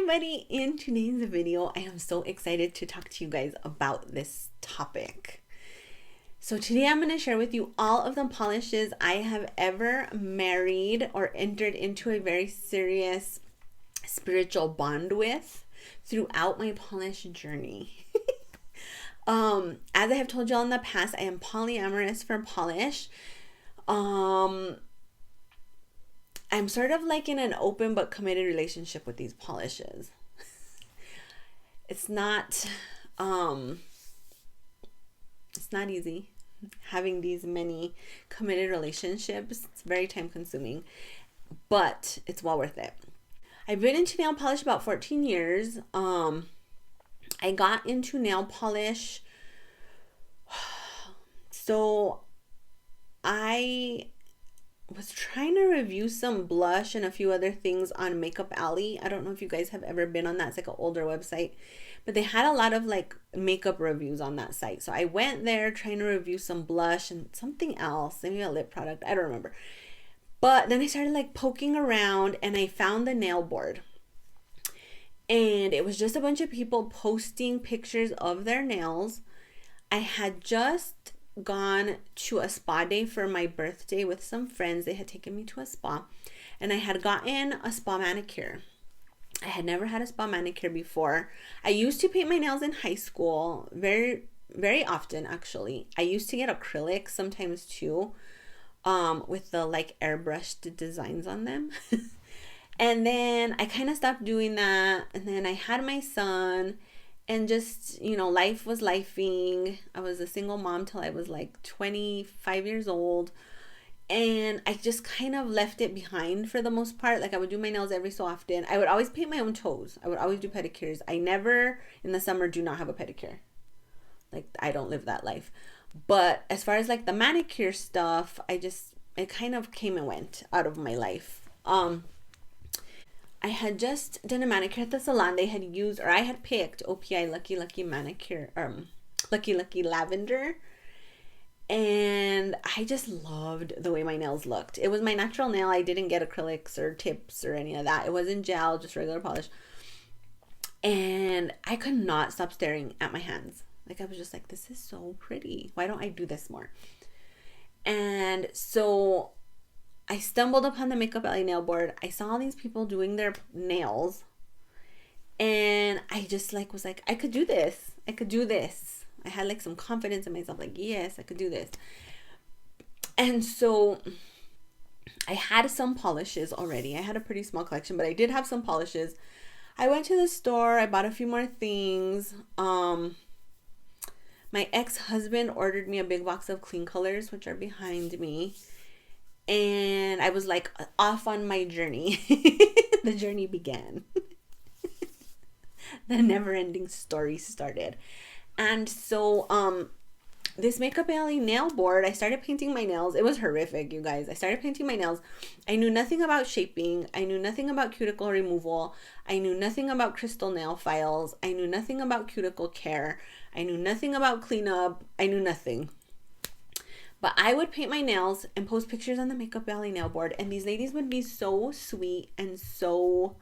everybody. In today's video, I am so excited to talk to you guys about this topic. So today I'm going to share with you all of the polishes I have ever married or entered into a very serious spiritual bond with throughout my polish journey. As I have told y'all in the past, I am polyamorous for polish. I'm sort of like in an open but committed relationship with these polishes. It's not easy having these many committed relationships. It's very time consuming, but it's well worth it. I've been into nail polish about 14 years. I got into nail polish. So I was trying to review some blush and a few other things on Makeup Alley. I don't know if you guys have ever been on that. It's like an older website, but they had a lot of like makeup reviews on that site. So I went there trying to review some blush and something else, maybe a lip product, I don't remember. But then I started like poking around and I found the nail board. And it was just a bunch of people posting pictures of their nails. I had just gone to a spa day for my birthday with some friends. They had taken me to a spa and I had gotten a spa manicure. I had never had a spa manicure before. I used to paint my nails in high school very, very often actually. I used to get acrylics sometimes too, with the like airbrushed designs on them. And then I kind of stopped doing that. And then I had my son and just, you know, life was lifing. I was a single mom till I was like 25 years old. And I just kind of left it behind for the most part. Like I would do my nails every so often. I would always paint my own toes. I would always do pedicures. I never, in the summer, do not have a pedicure. Like I don't live that life. But as far as like the manicure stuff, it kind of came and went out of my life. I had just done a manicure at the salon. They had used, or I had picked OPI Lucky Lucky manicure, Lucky Lucky lavender. And I just loved the way my nails looked. It was my natural nail. I didn't get acrylics or tips or any of that. It wasn't gel, just regular polish. And I could not stop staring at my hands. Like I was just like, this is so pretty. Why don't I do this more? And so I stumbled upon the Makeup Alley nail board. I saw all these people doing their nails. And I just like was like, I could do this. I could do this. I had like some confidence in myself. Like, yes, I could do this. And so I had some polishes already. I had a pretty small collection, but I did have some polishes. I went to the store. I bought a few more things. My ex-husband ordered me a big box of Kleancolors, which are behind me. And I was like off on my journey. The journey began. The never-ending story started. And so this Makeup Alley nail board, I started painting my nails. It was horrific, you guys. I started painting my nails. I knew nothing about shaping. I knew nothing about cuticle removal. I knew nothing about crystal nail files. I knew nothing about cuticle care. I knew nothing about cleanup. I knew nothing. But I would paint my nails and post pictures on the Makeup Alley nail board. And these ladies would be so sweet and so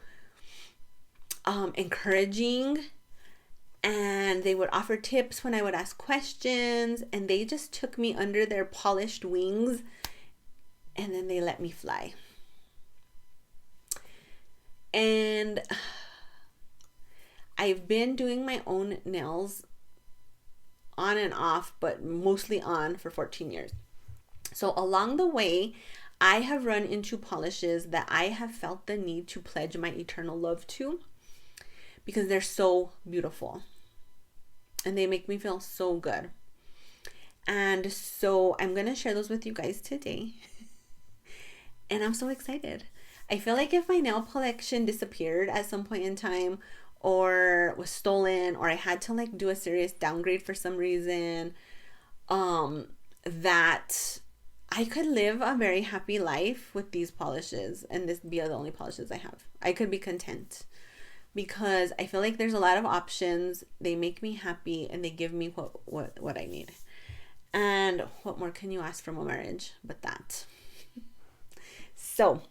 encouraging. And they would offer tips when I would ask questions. And they just took me under their polished wings. And then they let me fly. And I've been doing my own nails on and off, but mostly on for 14 years. So along the way, I have run into polishes that I have felt the need to pledge my eternal love to because they're so beautiful and they make me feel so good. And so I'm going to share those with you guys today. And I'm so excited. I feel like if my nail collection disappeared at some point in time, or was stolen, or I had to like do a serious downgrade for some reason, that I could live a very happy life with these polishes and this be the only polishes I have. I could be content because I feel like there's a lot of options. They make me happy and they give me what I need. And what more can you ask from a marriage but that? So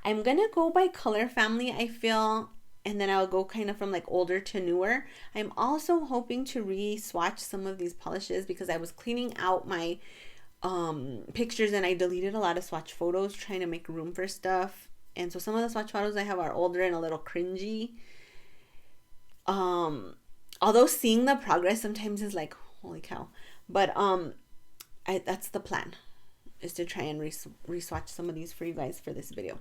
I'm gonna go by color family, I feel. and then I'll go kind of from like older to newer. I'm also hoping to re-swatch some of these polishes because I was cleaning out my pictures and I deleted a lot of swatch photos trying to make room for stuff. And so some of the swatch photos I have are older and a little cringy. Although seeing the progress sometimes is like, holy cow. But that's the plan, is to try and re-swatch some of these for you guys for this video.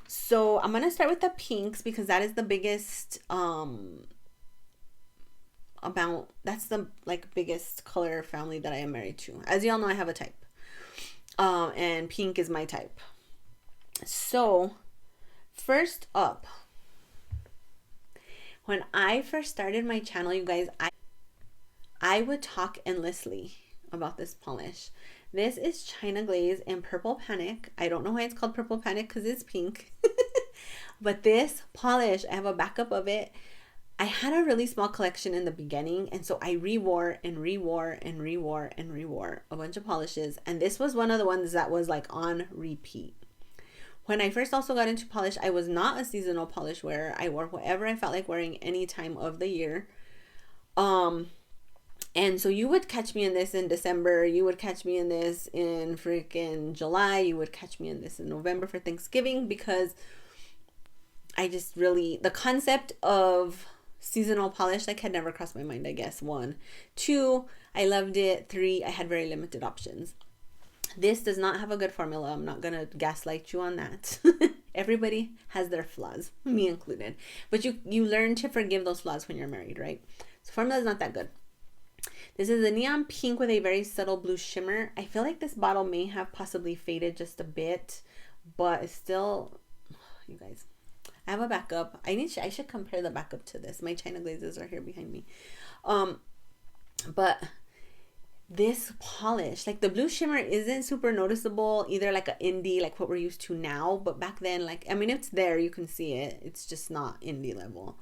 So I'm gonna start with the pinks because that is the biggest that's the like biggest color family that I am married to. As y'all know, I have a type. And pink is my type. So first up, when I first started my channel, you guys, I would talk endlessly about this polish. This is China Glaze in Purple Panic. I don't know why it's called Purple Panic because it's pink. But this polish, I have a backup of it. I had a really small collection in the beginning, and so I rewore and rewore and rewore and rewore a bunch of polishes, and this was one of the ones that was like on repeat. When I first also got into polish, I was not a seasonal polish wearer. I wore whatever I felt like wearing any time of the year. And so you would catch me in this in December, you would catch me in this in freaking July, you would catch me in this in November for Thanksgiving, because I just really, the concept of seasonal polish like had never crossed my mind, I guess. 1, 2, I loved it. 3, I had very limited options. This does not have a good formula. I'm not gonna gaslight you on that. Everybody has their flaws, me included, but you learn to forgive those flaws when you're married, right? So formula is not that good. This is a neon pink with a very subtle blue shimmer. I feel like this bottle may have possibly faded just a bit, but it's still, you guys, I have a backup. I should compare the backup to this. My China Glazes are here behind me. But this polish, like the blue shimmer isn't super noticeable either, like an indie, like what we're used to now. But back then, like, I mean, it's there, you can see it. It's just not indie level.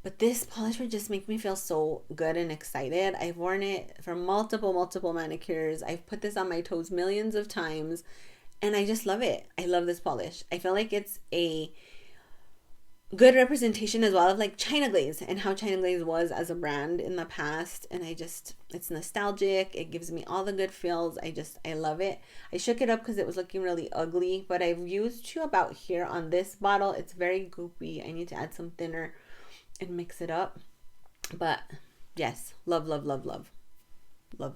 But this polish would just make me feel so good and excited. I've worn it for multiple manicures. I've put this on my toes millions of times, and I just love it. I love this polish. I feel like it's a good representation as well of like China Glaze and how China Glaze was as a brand in the past. And it's nostalgic. It gives me all the good feels. I love it. I shook it up because it was looking really ugly, but I've used to about here on this bottle. It's very goopy. I need to add some thinner and mix it up. But yes, love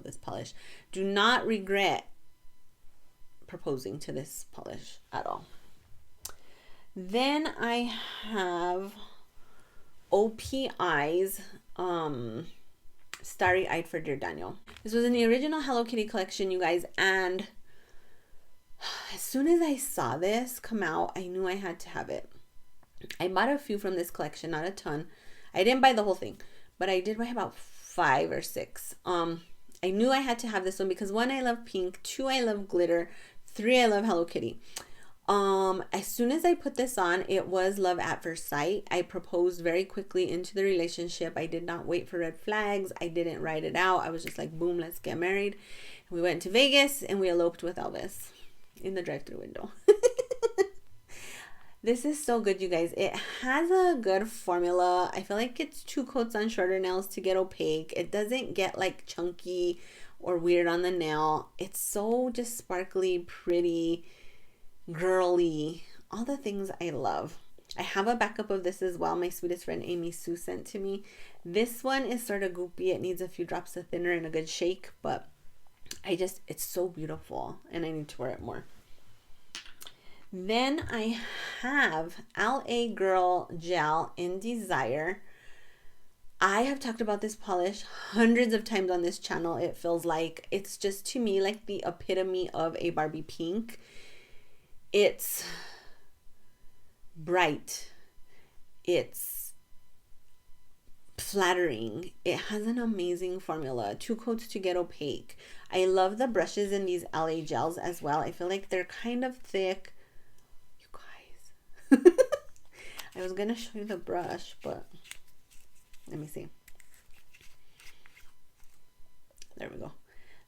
this polish. Do not regret proposing to this polish at all. Then I have OPI's Starry Eyed for Dear Daniel. This was in the original Hello Kitty collection, you guys, and as soon as I saw this come out, I knew I had to have it. I bought a few from this collection, not a ton. I didn't buy the whole thing, but I did buy about 5 or 6. I knew I had to have this one because 1, I love pink, 2, I love glitter, 3, I love Hello Kitty. As soon as I put this on, it was love at first sight. I proposed very quickly into the relationship. I did not wait for red flags. I didn't write it out. I was just like, boom, let's get married. We went to Vegas and we eloped with Elvis in the drive-thru window. This is so good, you guys. It has a good formula. I feel like it's 2 coats on shorter nails to get opaque. It doesn't get like chunky or weird on the nail. It's so just sparkly, pretty, girly, all the things I love. I have a backup of this as well. My sweetest friend Amy Sue sent to me. This one is sort of goopy. It needs a few drops of thinner and a good shake, but it's so beautiful and I need to wear it more. Then I have LA Girl Gel in Desire. I have talked about this polish hundreds of times on this channel. It feels like it's just, to me, like the epitome of a Barbie pink. It's bright. It's flattering. It has an amazing formula. 2 coats to get opaque. I love the brushes in these LA gels as well. I feel like they're kind of thick. You guys. I was going to show you the brush, but let me see. There we go.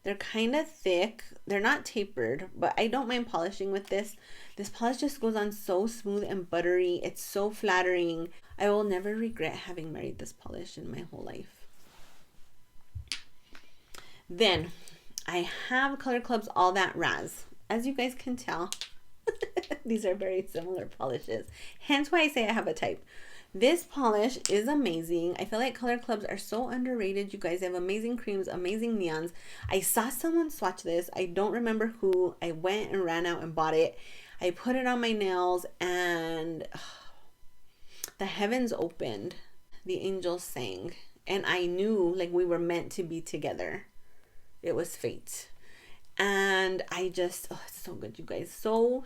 They're kind of thick. They're not tapered, but I don't mind polishing with this. This polish just goes on so smooth and buttery. It's so flattering. I will never regret having married this polish in my whole life. Then I have Color Club's All That Razz. As you guys can tell, these are very similar polishes. Hence why I say I have a type. This polish is amazing. I feel like Color Clubs are so underrated. You guys have amazing creams, amazing neons. I saw someone swatch this. I don't remember who. I went and ran out and bought it. I put it on my nails and the heavens opened. The angels sang. And I knew like we were meant to be together. It was fate. And I just, oh, it's so good, you guys. So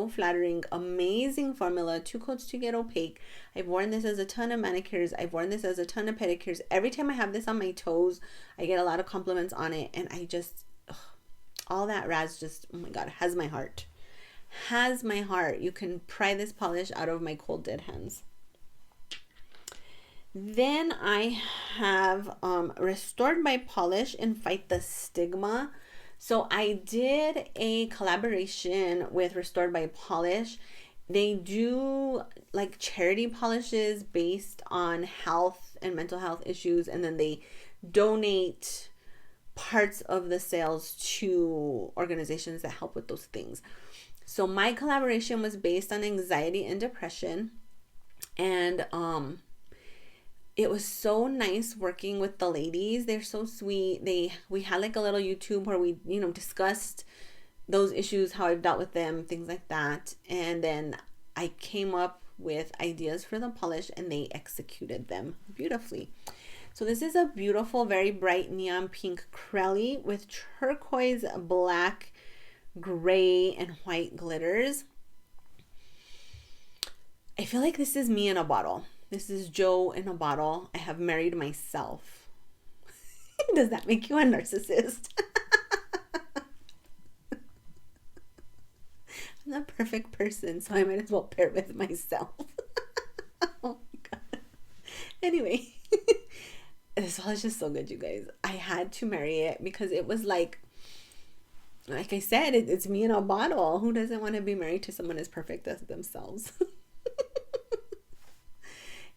flattering. Amazing formula. 2 coats to get opaque. I've worn this as a ton of manicures. I've worn this as a ton of pedicures. Every time I have this on my toes, I get a lot of compliments on it. And I just, All That Razz just, oh my God, has my heart. Has my heart. You can pry this polish out of my cold, dead hands. Then I have Restored by Polish and Fight the Stigma. So I did a collaboration with Restored by Polish. They do like charity polishes based on health and mental health issues, and then they donate parts of the sales to organizations that help with those things. So my collaboration was based on anxiety and depression, and it was so nice working with the ladies. They're so sweet. We had like a little YouTube where we, discussed those issues, how I've dealt with them, things like that. And then I came up with ideas for the polish and they executed them beautifully. So this is a beautiful, very bright neon pink Crelly with turquoise, black, gray, and white glitters. I feel like this is me in a bottle. This is Joe in a bottle. I have married myself. Does that make you a narcissist? I'm the perfect person, so I might as well pair with myself. Oh my God. Anyway, this was just so good, you guys. I had to marry it because it was like I said, it's me in a bottle. Who doesn't want to be married to someone as perfect as themselves?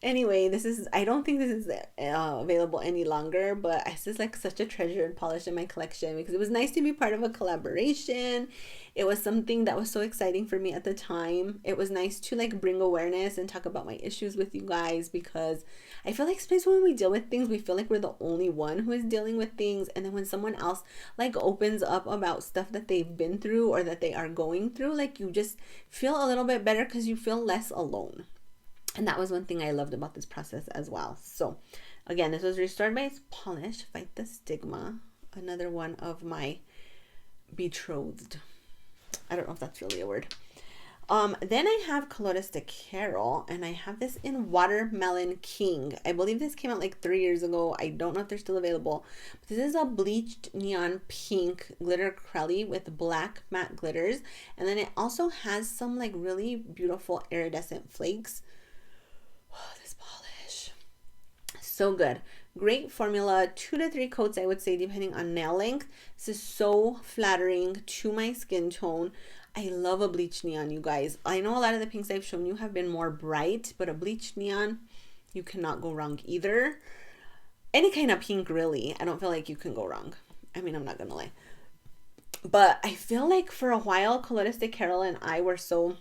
Anyway, I don't think this is available any longer, but this is like such a treasured polish in my collection because it was nice to be part of a collaboration. It was something that was so exciting for me at the time. It was nice to like bring awareness and talk about my issues with you guys, because I feel like sometimes when we deal with things, we feel like we're the only one who is dealing with things. And then when someone else like opens up about stuff that they've been through or that they are going through, like you just feel a little bit better because you feel less alone. And that was one thing I loved about this process as well. So again, this was Restored by Polish, Fight the Stigma. Another one of my betrothed. I don't know if that's really a word. Then I have Colores de Carol, and I have this in Watermelon King. I believe this came out like 3 years ago. I don't know if they're still available. But this is a bleached neon pink glitter Crelly with black matte glitters. And then it also has some like really beautiful iridescent flakes. Oh, this polish. So good. Great formula. 2 to 3 coats, I would say, depending on nail length. This is so flattering to my skin tone. I love a bleach neon, you guys. I know a lot of the pinks I've shown you have been more bright, but a bleach neon, you cannot go wrong either. Any kind of pink, really. I don't feel like you can go wrong. I mean, I'm not gonna lie. But I feel like for a while, Colores de Carol and I were so...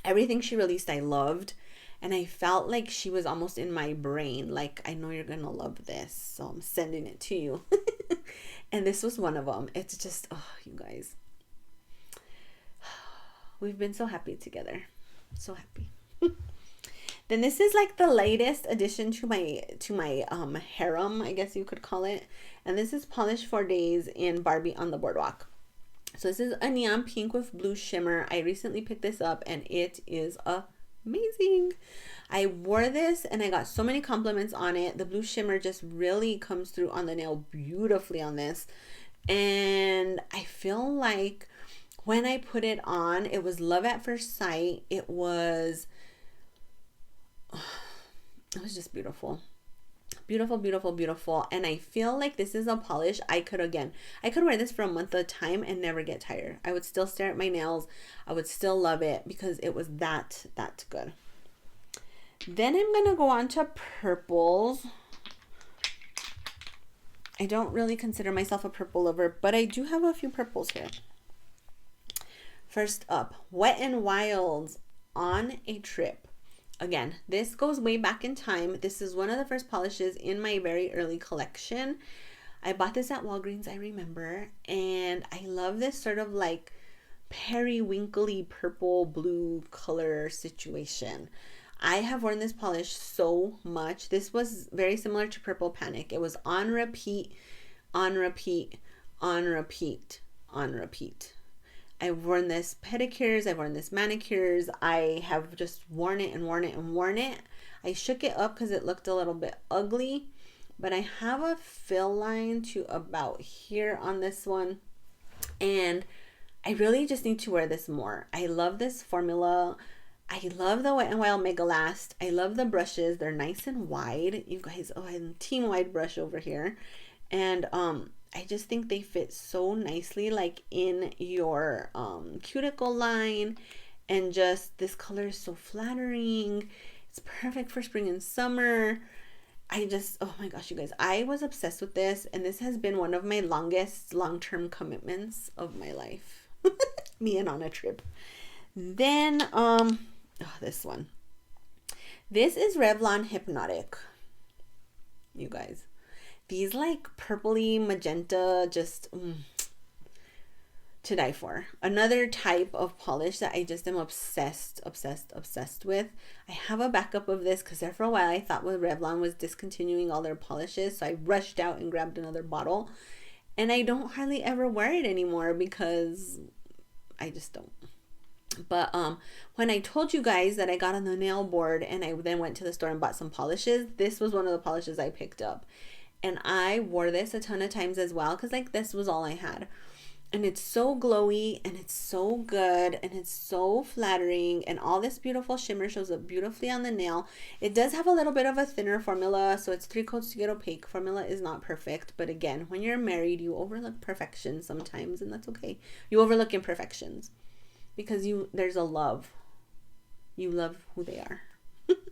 Everything she released, I loved. And I felt like she was almost in my brain. Like, I know you're gonna love this, so I'm sending it to you. And this was one of them. It's just, oh, you guys. We've been so happy together. So happy. Then this is like the latest addition to my harem, I guess you could call it. And this is Polish for Days in Barbie on the Boardwalk. So this is a neon pink with blue shimmer. I recently picked this up and it is amazing. I wore this and I got so many compliments on it. The blue shimmer just really comes through on the nail beautifully on this. And I feel like when I put it on, it was love at first sight. It was just beautiful. Beautiful, beautiful, beautiful. And I feel like this is a polish I could wear this for a month at a time and never get tired. I would still stare at my nails. I would still love it because it was that good. Then I'm going to go on to purples. I don't really consider myself a purple lover, but I do have a few purples here. First up, Wet n Wild's On a Trip. Again, this goes way back in time. This is one of the first polishes in my very early collection. I bought this at Walgreens, I remember, and I love this sort of like periwinkly purple blue color situation. I have worn this polish so much. This was very similar to Purple Panic. It was on repeat, on repeat, on repeat, on repeat. I've worn this pedicures, I've worn this manicures. I have just worn it and worn it and worn it. I shook it up because it looked a little bit ugly, but I have a fill line to about here on this one, and I really just need to wear this more. I love this formula. I love the Wet n Wild Mega Last. I love the brushes. They're nice and wide. You guys, oh, I'm team wide brush over here. And I just think they fit so nicely like in your cuticle line, and just this color is so flattering. It's perfect for spring and summer. I just, oh my gosh, you guys, I was obsessed with this, and this has been one of my longest long-term commitments of my life. Me and On a Trip. Then this one. This is Revlon Hypnotic. You guys, these like purpley magenta, just to die for. Another type of polish that I just am obsessed with. I have a backup of this because there for a while I thought Revlon was discontinuing all their polishes, so I rushed out and grabbed another bottle, and I don't hardly ever wear it anymore because I just don't. But when I told you guys that I got on the nail board and I then went to the store and bought some polishes, this was one of the polishes I picked up, and I wore this a ton of times as well because like this was all I had. And it's so glowy, and it's so good, and it's so flattering, and all this beautiful shimmer shows up beautifully on the nail. It does have a little bit of a thinner formula, so it's 3 coats to get opaque. Formula is not perfect, but again, when you're married, you overlook perfection sometimes, and that's okay. You overlook imperfections because there's a love. You love who they are.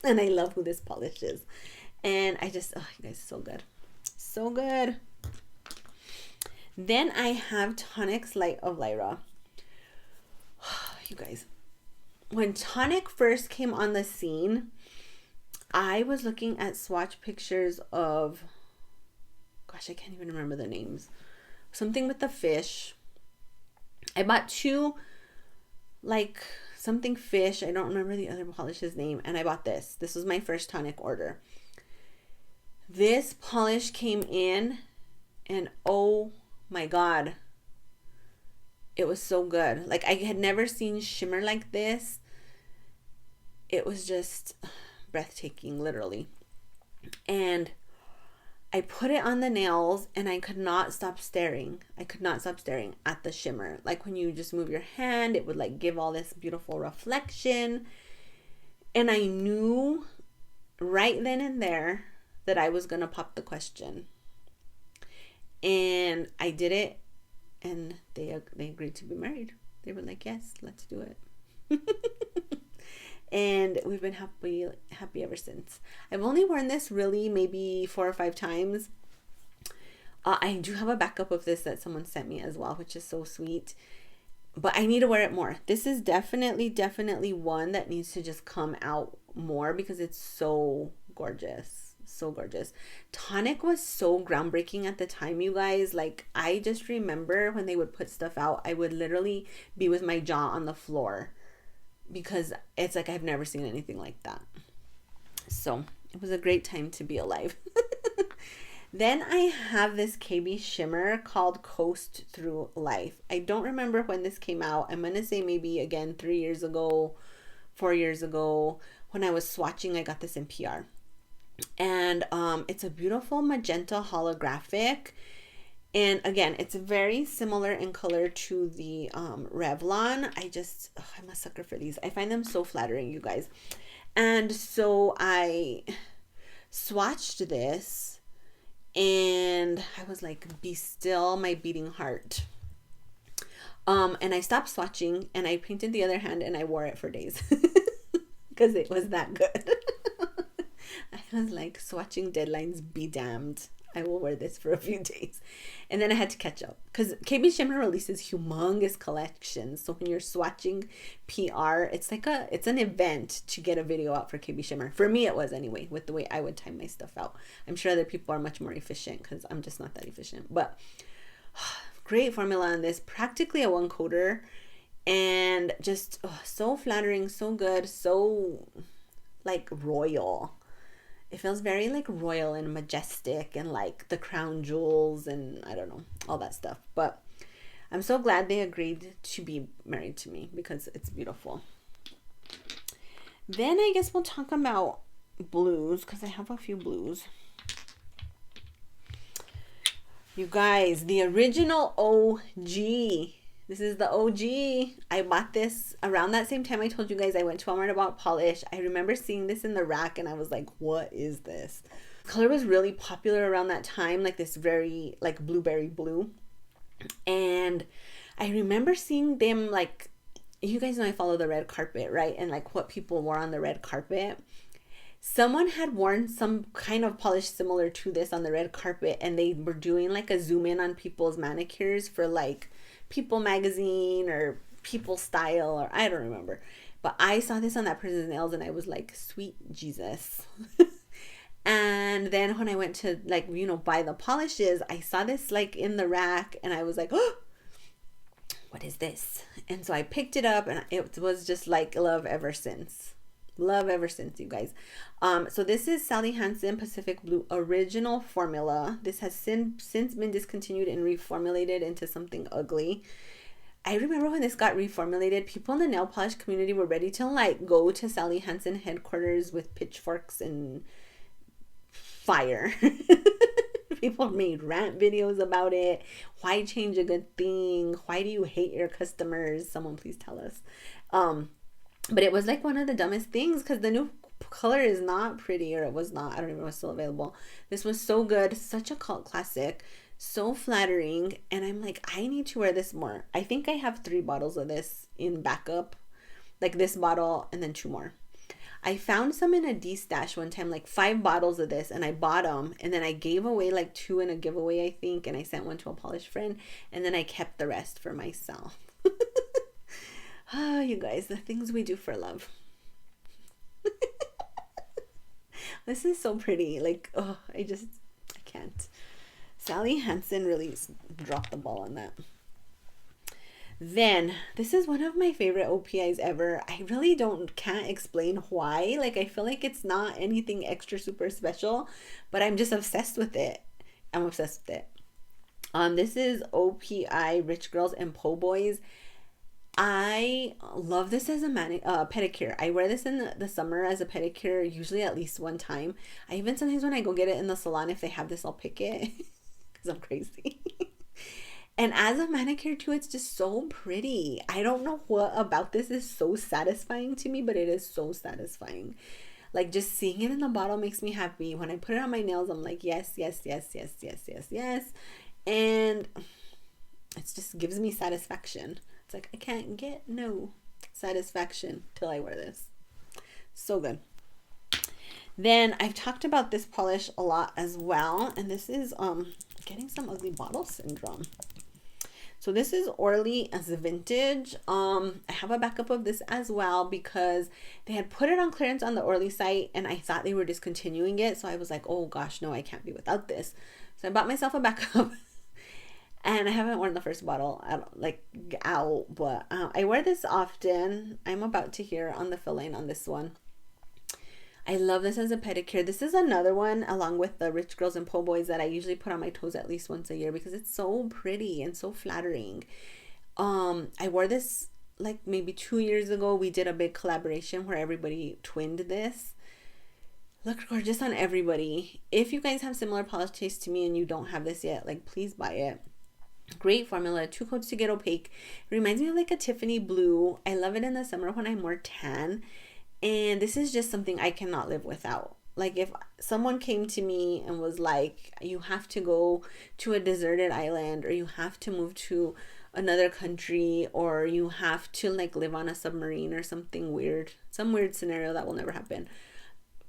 And I love who this polish is. And I just, oh, you guys, so good. So good. Then I have Tonic's Light of Lyra. You guys, when Tonic first came on the scene, I was looking at swatch pictures of, gosh, I can't even remember the names. Something with the fish. I bought 2, like something fish. I don't remember the other polish's name. And I bought this. This was my first Tonic order. This polish came in, and oh my god, it was so good. Like, I had never seen shimmer like this. It was just breathtaking, literally. And I put it on the nails, and I could not stop staring. I could not stop staring at the shimmer. Like, when you just move your hand, it would like give all this beautiful reflection. And I knew right then and there that I was gonna pop the question. And I did it, and they agreed to be married. They were like, yes, let's do it. And we've been happy ever since. I've only worn this really maybe 4 or 5 times. I do have a backup of this that someone sent me as well, which is so sweet. But I need to wear it more. This is definitely one that needs to just come out more because it's so gorgeous. So gorgeous. Tonic was so groundbreaking at the time, you guys. Like, I just remember when they would put stuff out, I would literally be with my jaw on the floor because it's like I've never seen anything like that. So it was a great time to be alive. Then I have this KBShimmer called Coast Through Life. I don't remember when this came out. I'm gonna say maybe again 3 years ago, 4 years ago. When I was swatching, I got this in PR. And it's a beautiful magenta holographic, and again, it's very similar in color to the Revlon. I'm a sucker for these. I find them so flattering, you guys. And so I swatched this, and I was like, be still my beating heart. And I stopped swatching, and I painted the other hand, and I wore it for days because it was that good. I was like, swatching deadlines be damned. I will wear this for a few days. And then I had to catch up because KBShimmer releases humongous collections. So when you're swatching PR, it's an event to get a video out for KBShimmer. For me, it was anyway, with the way I would time my stuff out. I'm sure other people are much more efficient because I'm just not that efficient. But great formula on this. Practically a one coater. And just so flattering, so good, so like royal. It feels very like royal and majestic and like the crown jewels and I don't know, all that stuff. But I'm so glad they agreed to be married to me because it's beautiful. Then I guess we'll talk about blues because I have a few blues. You guys, the original OG. This is the OG. I bought this around that same time I told you guys I went to Walmart about Pahlish. I remember seeing this in the rack and I was like, what is this? Color was really popular around that time, like this very like blueberry blue. And I remember seeing them like, you guys know I follow the red carpet, right? And like what people wore on the red carpet. Someone had worn some kind of polish similar to this on the red carpet and they were doing like a zoom in on people's manicures for like People magazine or People Style or I don't remember, but I saw this on that person's nails and I was like, sweet Jesus. And then when I went to like, you know, buy the polishes, I saw this like in the rack and I was like, oh, what is this? And so I picked it up and it was just like love ever since. Love ever since, you guys. So this is Sally Hansen Pacific Blue original formula. This has since been discontinued and reformulated into something ugly. I remember when this got reformulated, people in the nail polish community were ready to like go to Sally Hansen headquarters with pitchforks and fire. People made rant videos about it. Why change a good thing? Why do you hate your customers? Someone please tell us. But it was like one of the dumbest things because the new color is not pretty, or it was not. I don't even know if it's still available. This was so good. Such a cult classic. So flattering. And I'm like, I need to wear this more. I think I have 3 bottles of this in backup. Like this bottle and then 2 more. I found some in a D-stash one time, like 5 bottles of this, and I bought them. And then I gave away like 2 in a giveaway, I think. And I sent one to a polish friend. And then I kept the rest for myself. Oh, you guys, the things we do for love. This is so pretty. Like, oh, I can't. Sally Hansen really dropped the ball on that. Then, this is one of my favorite OPIs ever. I really can't explain why. Like, I feel like it's not anything extra super special, but I'm just obsessed with it. I'm obsessed with it. This is OPI Rich Girls and Po Boys. I love this as a pedicure. I wear this in the summer as a pedicure, usually at least one time. I even sometimes when I go get it in the salon, if they have this, I'll pick it because I'm crazy. And as a manicure too, it's just so pretty. I don't know what about this is so satisfying to me, but it is so satisfying. Like just seeing it in the bottle makes me happy. When I put it on my nails, I'm like, yes, yes, yes, yes, yes, yes, yes. And it just gives me satisfaction. It's like I can't get no satisfaction till I wear this. So good. Then I've talked about this polish a lot as well, and this is getting some ugly bottle syndrome. So this is Orly Vintage. I have a backup of this as well because they had put it on clearance on the Orly site and I thought they were discontinuing it. So I was like, oh gosh, no, I can't be without this. So I bought myself a backup. And I haven't worn the first bottle out, but I wear this often. I'm about to hear on the fill line on this one. I love this as a pedicure. This is another one along with the Rich Girls and Po Boys that I usually put on my toes at least once a year because it's so pretty and so flattering. I wore this like maybe 2 years ago. We did a big collaboration where everybody twinned this. Looked gorgeous on everybody. If you guys have similar polish taste to me and you don't have this yet, like please buy it. Great formula, 2 coats to get opaque. It reminds me of like a Tiffany blue. I love it in the summer when I'm more tan. And this is just something I cannot live without. Like if someone came to me and was like, you have to go to a deserted island, or you have to move to another country, or you have to like live on a submarine or something weird, some weird scenario that will never happen.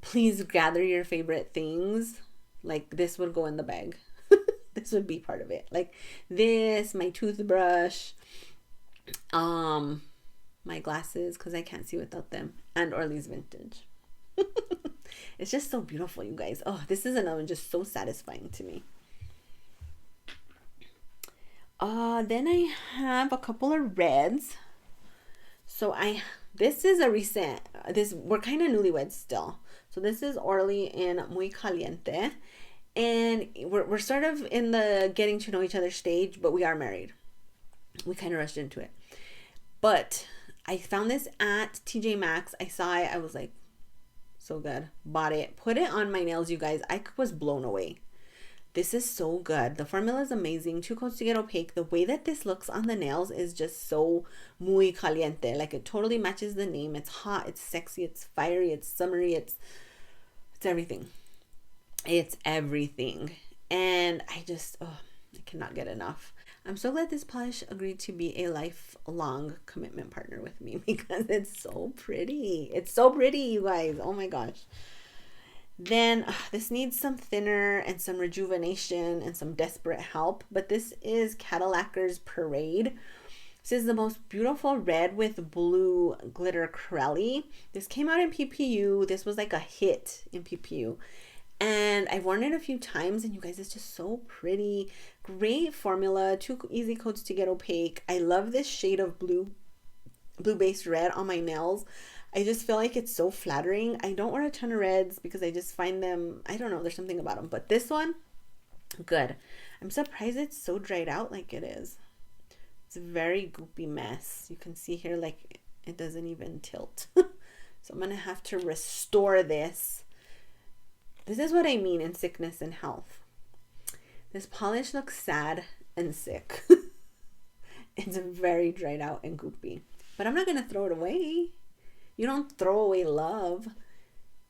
please gather your favorite things. Like this would go in the bag. This would be part of it. Like this, my toothbrush, my glasses, because I can't see without them, and Orly's Vintage. It's just so beautiful, you guys. Oh, this is another one just so satisfying to me. Then I have a couple of reds. So this is a recent, we're kind of newlyweds still. So this is Orly in Muy Caliente. And we're sort of in the getting to know each other stage, but we are married. We kind of rushed into it. But I found this at TJ Maxx. I saw it. I was like, so good. Bought it. Put it on my nails, you guys. I was blown away. This is so good. The formula is amazing. 2 coats to get opaque. The way that this looks on the nails is just so muy caliente. Like it totally matches the name. It's hot. It's sexy. It's fiery. It's summery. It's everything. It's everything. And I cannot get enough. I'm so glad this Pahlish agreed to be a lifelong commitment partner with me because it's so pretty. It's so pretty, you guys. Oh my gosh. Then this needs some thinner and some rejuvenation and some desperate help. But this is Cadillacquer Parade. This is the most beautiful red with blue glitter corelli. This came out in PPU. This was like a hit in PPU. And I've worn it a few times, and you guys, it's just so pretty. Great formula, 2 easy coats to get opaque. I love this shade of blue-based red on my nails. I just feel like it's so flattering. I don't wear a ton of reds because I just find them, I don't know, there's something about them. But this one, good. I'm surprised it's so dried out like it is. It's a very goopy mess. You can see here, like, it doesn't even tilt. So I'm going to have to restore this. This is what I mean in sickness and health. This polish looks sad and sick. It's very dried out and goopy. But I'm not going to throw it away. You don't throw away love.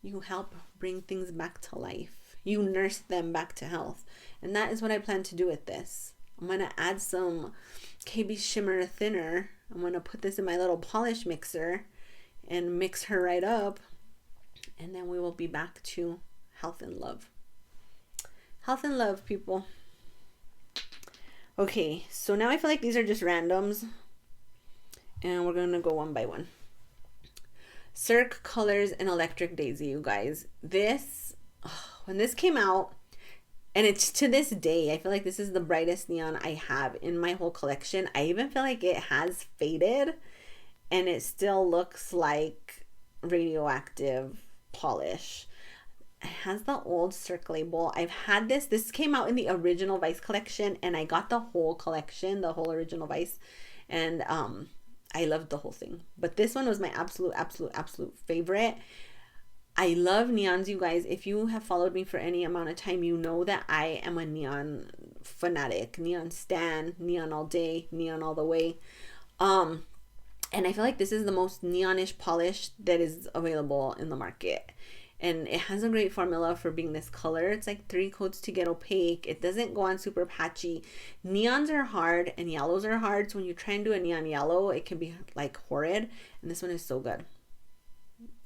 You help bring things back to life. You nurse them back to health. And that is what I plan to do with this. I'm going to add some KBShimmer thinner. I'm going to put this in my little polish mixer and mix her right up. And then we will be back to health and love. Health and love, people. Okay, so now I feel like these are just randoms. And we're going to go one by one. Cirque Colors and Electric Daisy, you guys. This, when this came out, and it's to this day, I feel like this is the brightest neon I have in my whole collection. I even feel like it has faded, and it still looks like radioactive polish. It has the old Cirque label. I've had this. This came out in the original Vice collection, and I got the whole collection, the whole original Vice, and I loved the whole thing. But this one was my absolute favorite. I love neons, you guys. If you have followed me for any amount of time, you know that I am a neon fanatic, neon stan, neon all day, neon all the way. And I feel like this is the most neonish polish that is available in the market. And it has a great formula for being this color. It's like 3 coats to get opaque. It doesn't go on super patchy. Neons are hard and yellows are hard. So when you try and do a neon yellow, it can be like horrid. And this one is so good.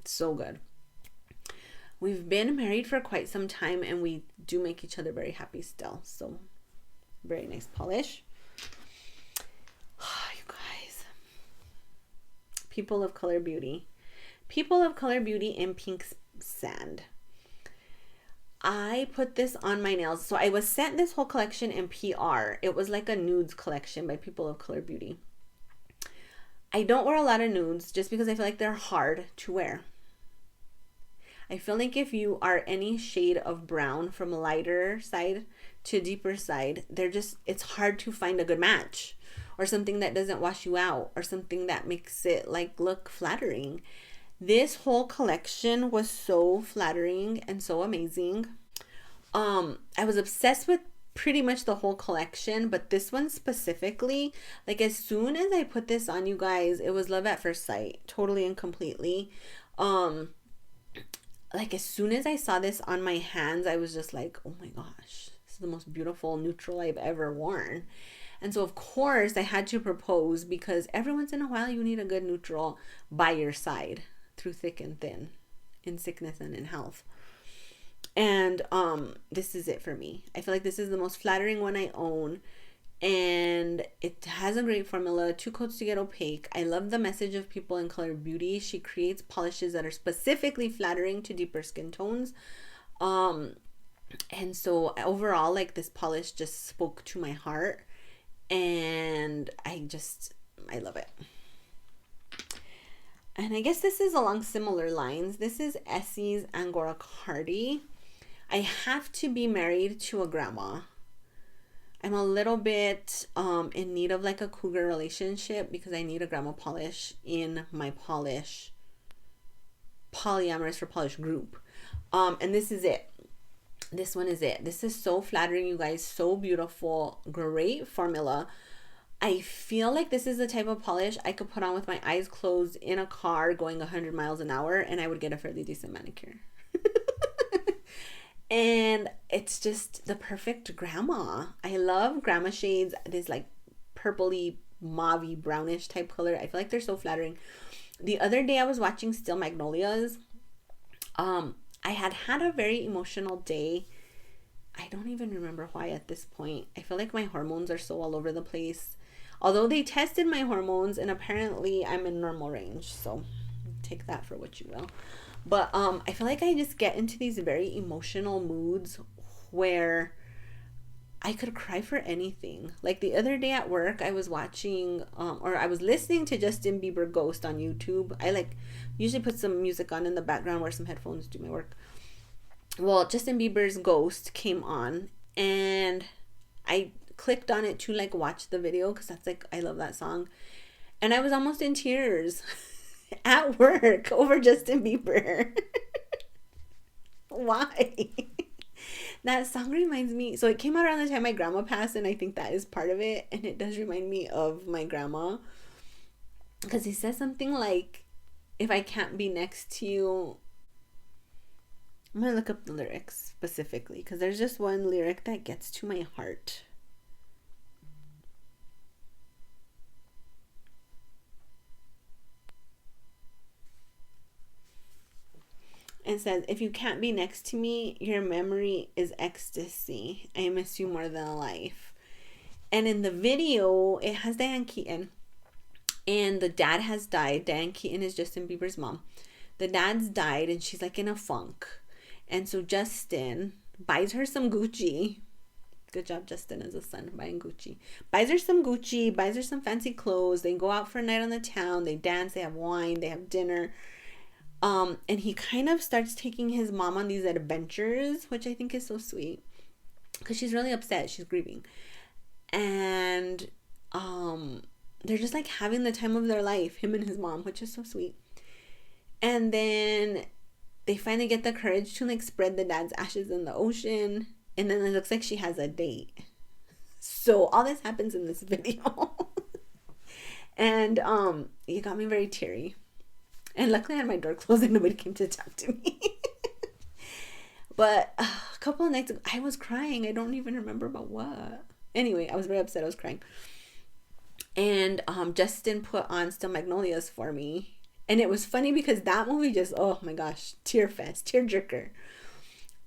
So good. We've been married for quite some time, and we do make each other very happy still. So very nice polish. You guys. People of Color Beauty. People of Color Beauty in Pink Sand. I put this on my nails. So I was sent this whole collection in PR. It was like a nudes collection by People of Color Beauty. I don't wear a lot of nudes just because I feel like they're hard to wear. I feel like if you are any shade of brown from lighter side to deeper side, it's hard to find a good match, or something that doesn't wash you out, or something that makes it like look flattering. This whole collection was so flattering and so amazing. I was obsessed with pretty much the whole collection, but this one specifically, like as soon as I put this on, you guys, it was love at first sight, totally and completely. Like as soon as I saw this on my hands, I was just like, oh my gosh, this is the most beautiful neutral I've ever worn. And so of course I had to propose, because every once in a while you need a good neutral by your side through thick and thin in sickness and in health. And this is it for me. I feel like this is the most flattering one I own. And it has a great formula, 2 coats to get opaque. I love the message of People in Color Beauty. She creates polishes that are specifically flattering to deeper skin tones. And so overall, like, this polish just spoke to my heart, and I love it. And I guess this is along similar lines. This is Essie's Angora Cardi. I have to be married to a grandma. I'm a little bit in need of like a cougar relationship because I need a grandma polish in my polish polyamorous for polish group. And this is it. This one is it. This is so flattering, you guys. So beautiful. Great formula. I feel like this is the type of polish I could put on with my eyes closed in a car going 100 miles an hour and I would get a fairly decent manicure. And it's just the perfect grandma. I love grandma shades. This like purpley, mauvey, brownish type color. I feel like they're so flattering. The other day I was watching Still Magnolias. I had a very emotional day. I don't even remember why at this point. I feel like my hormones are so all over the place. Although they tested my hormones and apparently I'm in normal range. So take that for what you will. But I feel like I just get into these very emotional moods where I could cry for anything. Like the other day at work, I was watching or I was listening to Justin Bieber Ghost on YouTube. I like usually put some music on in the background, wear some headphones, do my work. Well, Justin Bieber's Ghost came on and I clicked on it to like watch the video because that's like, I love that song. And I was almost in tears at work over Justin Bieber. Why? That song reminds me, so it came out around the time my grandma passed, and I think that is part of it, and it does remind me of my grandma, because he says something like, if I can't be next to you, I'm gonna look up the lyrics specifically, because there's just one lyric that gets to my heart. And says, if you can't be next to me, your memory is ecstasy. I miss you more than life. And in the video, it has Diane Keaton. And the dad has died. Diane Keaton is Justin Bieber's mom. The dad's died and she's like in a funk. And so Justin buys her some Gucci. Good job, Justin, as a son, buying Gucci. Buys her some Gucci, buys her some fancy clothes. They go out for a night on the town. They dance, they have wine, they have dinner. And he kind of starts taking his mom on these adventures, which I think is so sweet because she's really upset. She's grieving. And they're just like having the time of their life, him and his mom, which is so sweet. And then they finally get the courage to like spread the dad's ashes in the ocean. And then it looks like she has a date. So all this happens in this video. And it got me very teary. And luckily I had my door closed and nobody came to talk to me. But a couple of nights ago, I was crying. I don't even remember about what. Anyway, I was very upset. I was crying. And Justin put on Still Magnolias for me. And it was funny because that movie just, oh my gosh, tear fest, tear jerker.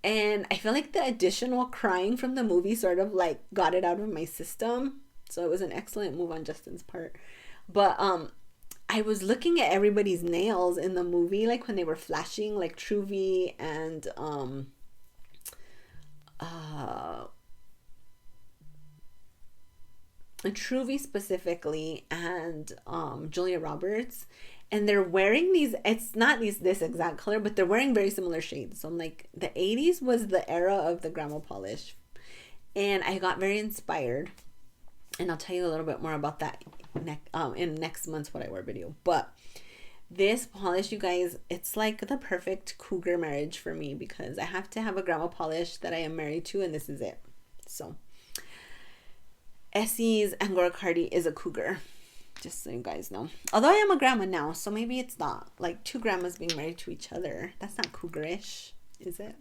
And I feel like the additional crying from the movie sort of like got it out of my system. So it was an excellent move on Justin's part. But I was looking at everybody's nails in the movie, like when they were flashing, like Truvy and Truvy specifically and Julia Roberts, and they're wearing these, it's not this exact color, but they're wearing very similar shades. So I'm like, the 80s was the era of the grandma polish, and I got very inspired, and I'll tell you a little bit more about that in next month's What I Wear video. But this polish, you guys, it's like the perfect cougar marriage for me because I have to have a grandma polish that I am married to, and this is it. So Essie's Angora Cardi is a cougar, just so you guys know. Although I am a grandma now, so maybe it's not like two grandmas being married to each other. That's not cougarish, is it?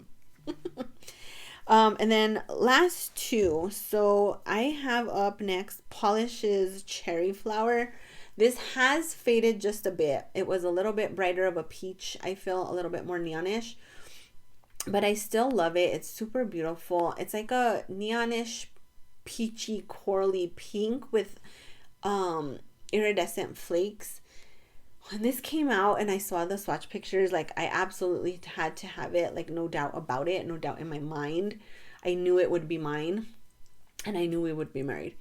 And then last two. So I have up next Pahlish's Cherry Flower. This has faded just a bit. It was a little bit brighter of a peach. I feel a little bit more neonish, but I still love it. It's super beautiful. It's like a neonish peachy corally pink with iridescent flakes. When this came out and I saw the swatch pictures, like I absolutely had to have it, like no doubt about it, no doubt in my mind. I knew it would be mine, and I knew we would be married.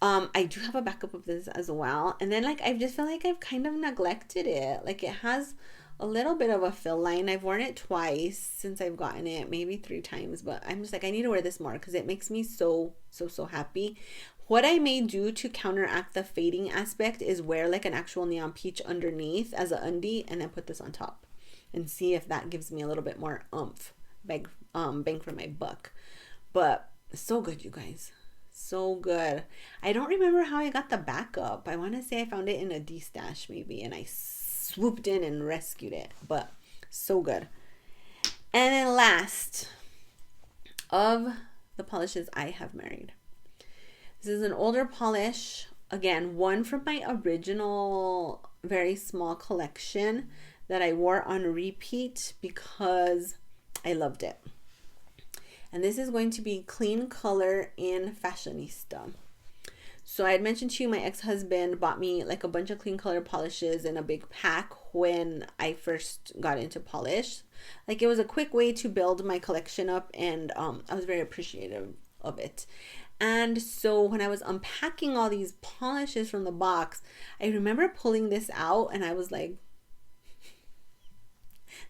I do have a backup of this as well. And then like I just feel like I've kind of neglected it. Like it has a little bit of a fill line. I've worn it twice since I've gotten it, maybe 3 times, but I'm just like, I need to wear this more because it makes me so happy. What I may do to counteract the fading aspect is wear like an actual neon peach underneath as an undie and then put this on top and see if that gives me a little bit more oomph, bang for my buck. But so good, you guys. So good. I don't remember how I got the backup. I want to say I found it in a D-stash maybe, and I swooped in and rescued it. But so good. And then last of the polishes I have married. This is an older polish. Again, one from my original very small collection that I wore on repeat because I loved it. And this is going to be Kleancolor Fashionista. So I had mentioned to you my ex-husband bought me like a bunch of Kleancolor polishes in a big pack when I first got into polish. Like it was a quick way to build my collection up, and I was very appreciative of it. And so when I was unpacking all these polishes from the box, I remember pulling this out and I was like,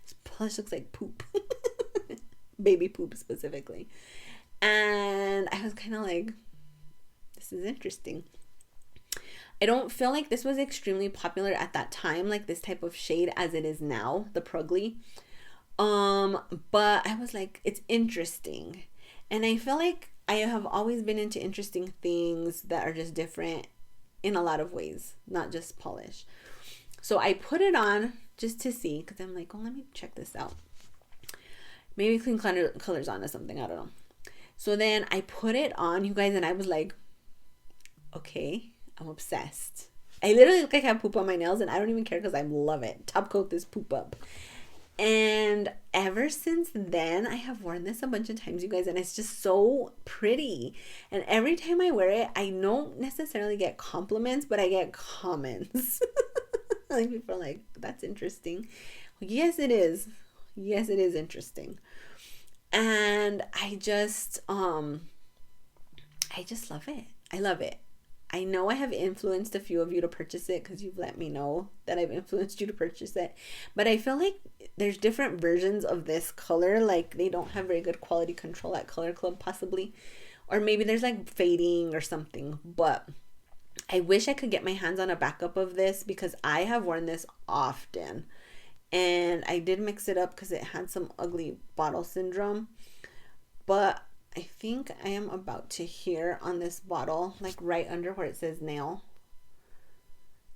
this polish looks like poop. Baby poop specifically. And I was kind of like, this is interesting. I don't feel like this was extremely popular at that time, like this type of shade as it is now, the Prugly. But I was like, it's interesting. And I feel like I have always been into interesting things that are just different in a lot of ways, not just polish. So I put it on just to see, because I'm like, oh, let me check this out. Maybe Kleancolor's on or something, I don't know. So then I put it on, you guys, and I was like, okay, I'm obsessed. I literally look like I have poop on my nails, and I don't even care because I love it. Top coat this poop up. And ever since then, I have worn this a bunch of times, you guys, and it's just so pretty. And every time I wear it, I don't necessarily get compliments, but I get comments. Like people are like, that's interesting. Yes, it is. Yes, it is interesting. And I just love it. I love it. I know I have influenced a few of you to purchase it because you've let me know that I've influenced you to purchase it. But I feel like there's different versions of this color. Like they don't have very good quality control at Color Club possibly. Or maybe there's like fading or something. But I wish I could get my hands on a backup of this because I have worn this often. And I did mix it up because it had some ugly bottle syndrome. But I think I am about to hear on this bottle, like right under where it says nail.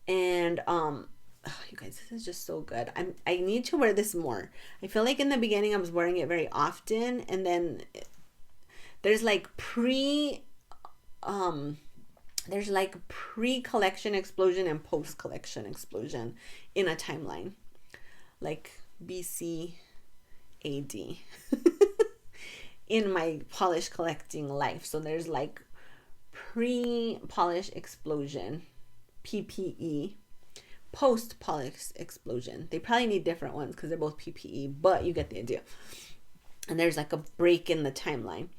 And you guys, this is just so good. I need to wear this more. I feel like in the beginning I was wearing it very often, and then there's like pre-collection explosion and post-collection explosion in a timeline. Like BC AD in my polish collecting life. So there's like pre-polish explosion, PPE, post-polish explosion. They probably need different ones because they're both PPE, but you get the idea. And there's like a break in the timeline.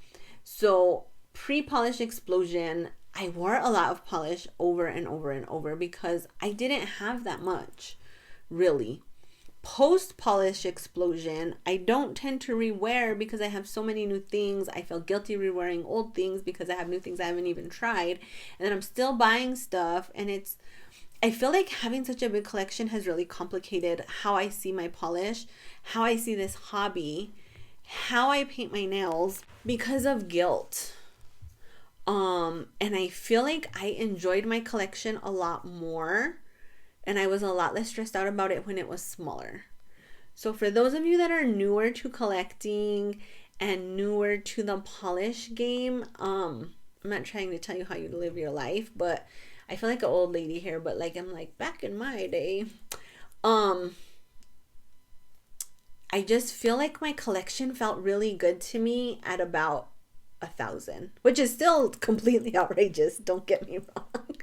So pre-polish explosion, I wore a lot of polish over and over and over because I didn't have that much, really. Post-polish explosion, I don't tend to rewear because I have so many new things. I feel guilty rewearing old things because I have new things I haven't even tried. And then I'm still buying stuff. And I feel like having such a big collection has really complicated how I see my polish, how I see this hobby, how I paint my nails because of guilt. And I feel like I enjoyed my collection a lot more. And I was a lot less stressed out about it when it was smaller. So for those of you that are newer to collecting and newer to the polish game, I'm not trying to tell you how you live your life, but I feel like an old lady here, but like I'm like back in my day. Um, I just feel like my collection felt really good to me at about 1,000, which is still completely outrageous. Don't get me wrong.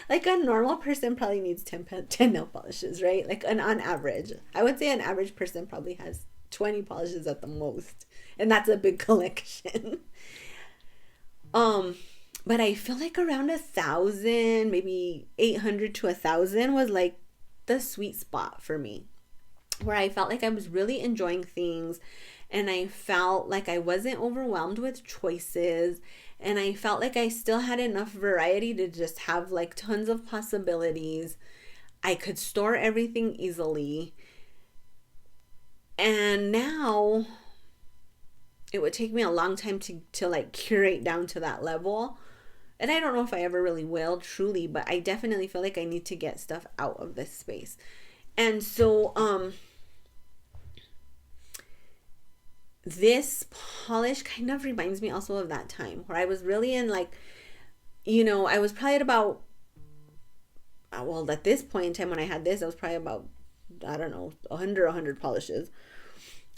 Like a normal person probably needs 10 nail polishes, right? Like on average, I would say an average person probably has 20 polishes at the most, and that's a big collection. um, but I feel like around 1,000, maybe 800 to 1,000 was like the sweet spot for me, where I felt like I was really enjoying things, and I felt like I wasn't overwhelmed with choices, and I felt like I still had enough variety to just have like tons of possibilities. I could store everything easily. And now it would take me a long time to like curate down to that level. And I don't know if I ever really will, truly, but I definitely feel like I need to get stuff out of this space. And so this polish kind of reminds me also of that time where I was really in like, I was probably at about, well, at this point in time when I had this, I was probably about, I don't know, 100 polishes.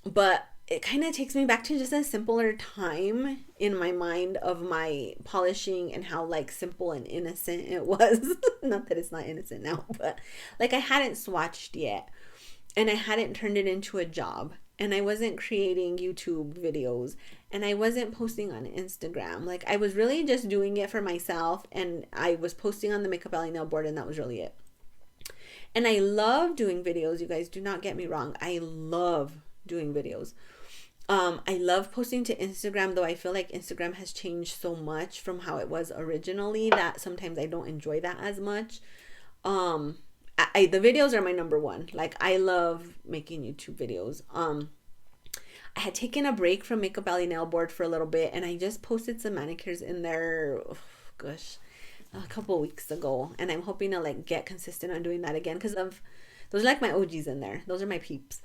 But it kind of takes me back to just a simpler time in my mind of my polishing and how like simple and innocent it was. Not that it's not innocent now, but like I hadn't swatched yet, and I hadn't turned it into a job, and I wasn't creating YouTube videos, and I wasn't posting on Instagram. Like I was really just doing it for myself, and I was posting on the Makeup Alley nail board, and that was really it. And I love doing videos, you guys, do not get me wrong. I love doing videos. I love posting to Instagram, though I feel like Instagram has changed so much from how it was originally that sometimes I don't enjoy that as much. The videos are my number one. Like I love making YouTube videos. I had taken a break from Makeup Alley nail board for a little bit, and I just posted some manicures in there, a couple weeks ago, and I'm hoping to like get consistent on doing that again, because of those are like my OGs in there. Those are my peeps.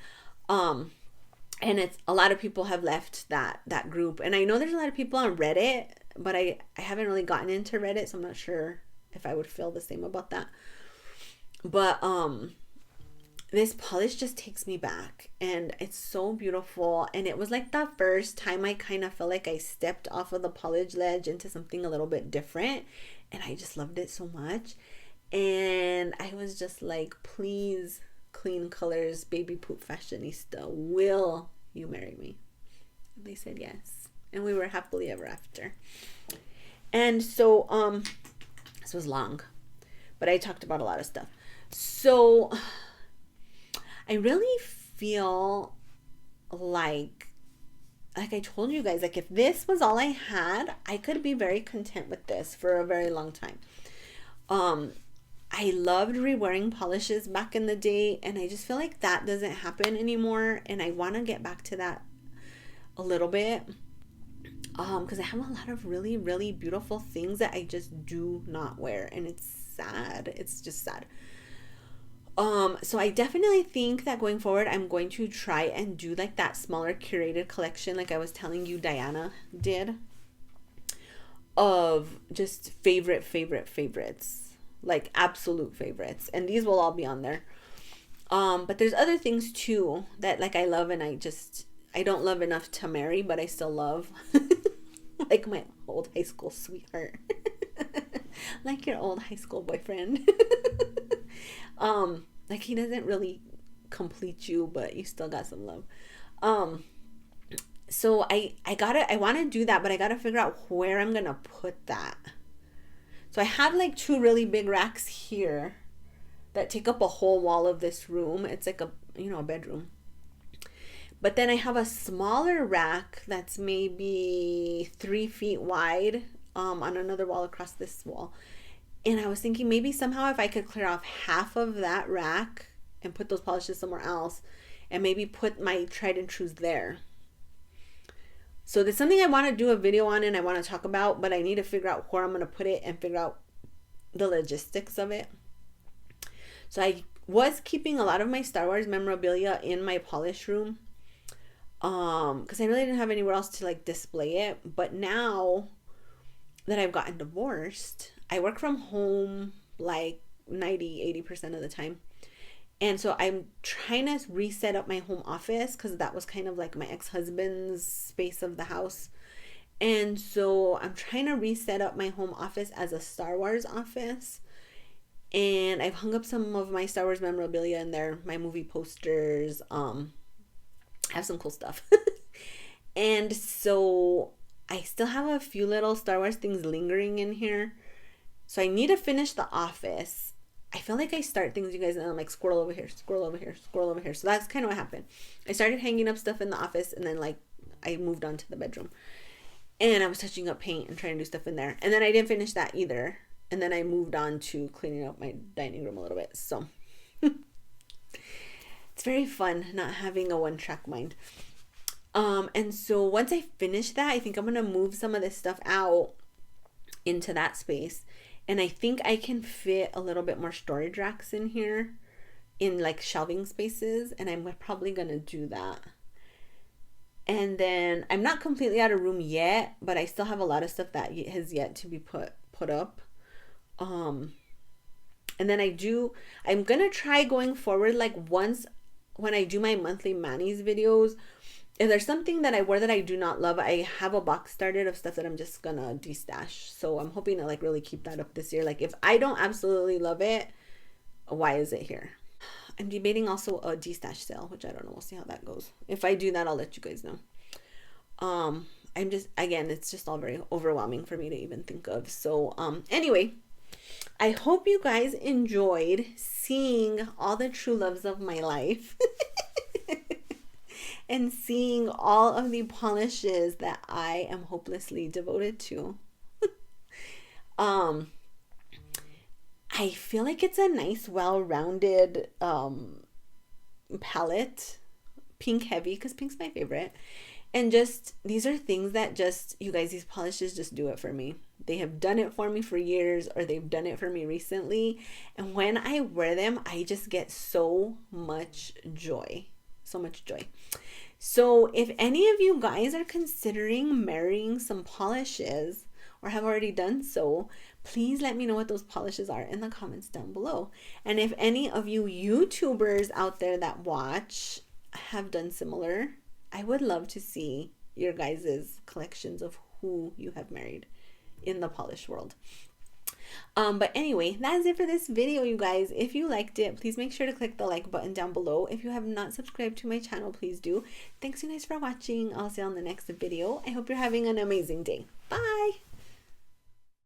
And it's a lot of people have left that group, and I know there's a lot of people on Reddit, but I haven't really gotten into Reddit, so I'm not sure if I would feel the same about that. But this polish just takes me back, and it's so beautiful. And it was like the first time I kind of felt like I stepped off of the polish ledge into something a little bit different, and I just loved it so much. And I was just like, please, Kleancolor's Baby Poop Fashionista, will you marry me? And they said yes, and we were happily ever after. And so this was long, but I talked about a lot of stuff. So I really feel like I told you guys, like if this was all I had, I could be very content with this for a very long time. I loved rewearing polishes back in the day, and I just feel like that doesn't happen anymore, and I want to get back to that a little bit, because I have a lot of really, really beautiful things that I just do not wear, and it's sad. It's just sad. So I definitely think that going forward, I'm going to try and do like that smaller curated collection, like I was telling you Diana did, of just favorites. Like absolute favorites, and these will all be on there. But there's other things too that like I love, and I don't love enough to marry, but I still love. Like my old high school sweetheart. Like your old high school boyfriend. Like he doesn't really complete you, but you still got some love. So I want to do that, but I gotta figure out where I'm gonna put that. So I have like two really big racks here that take up a whole wall of this room. It's like a bedroom. But then I have a smaller rack that's maybe 3 feet wide on another wall across this wall. And I was thinking maybe somehow if I could clear off half of that rack and put those polishes somewhere else, and maybe put my tried and trues there. So there's something I want to do a video on, and I want to talk about, but I need to figure out where I'm going to put it and figure out the logistics of it. So I was keeping a lot of my Star Wars memorabilia in my polish room, because I really didn't have anywhere else to like display it. But now that I've gotten divorced, I work from home like 90-80% of the time. And so I'm trying to reset up my home office because that was kind of like my ex-husband's space of the house. And so I'm trying to reset up my home office as a Star Wars office. And I've hung up some of my Star Wars memorabilia in there, my movie posters. I have some cool stuff. And so I still have a few little Star Wars things lingering in here. So I need to finish the office. I feel like I start things, you guys, and I'm like, squirrel over here, squirrel over here, squirrel over here. So that's kind of what happened. I started hanging up stuff in the office, and then like I moved on to the bedroom. And I was touching up paint and trying to do stuff in there. And then I didn't finish that either. And then I moved on to cleaning up my dining room a little bit. So it's very fun not having a one-track mind. And so once I finish that, I think I'm going to move some of this stuff out into that space. And I think I can fit a little bit more storage racks in here in like shelving spaces. And I'm probably going to do that. And then I'm not completely out of room yet, but I still have a lot of stuff that has yet to be put up. And then I'm going to try going forward, like once when I do my monthly Manny's videos, if there's something that I wear that I do not love, I have a box started of stuff that I'm just gonna destash. So I'm hoping to like really keep that up this year. Like if I don't absolutely love it, why is it here? I'm debating also a destash sale, which I don't know. We'll see how that goes. If I do that, I'll let you guys know. I'm just, again, it's just all very overwhelming for me to even think of. So anyway, I hope you guys enjoyed seeing all the true loves of my life. And seeing all of the polishes that I am hopelessly devoted to. I feel like it's a nice, well-rounded palette. Pink heavy, because pink's my favorite. And just, these are things that just, you guys, these polishes just do it for me. They have done it for me for years, or they've done it for me recently. And when I wear them, I just get so much joy. So much joy. So if any of you guys are considering marrying some polishes or have already done so, please let me know what those polishes are in the comments down below. And if any of you YouTubers out there that watch have done similar, I would love to see your guys' collections of who you have married in the polish world. But anyway, that's it for this video, you guys. If you liked it, please make sure to click the like button down below. If you have not subscribed to my channel, please do. Thanks you guys for watching. I'll see you on the next video. I hope you're having an amazing day. Bye.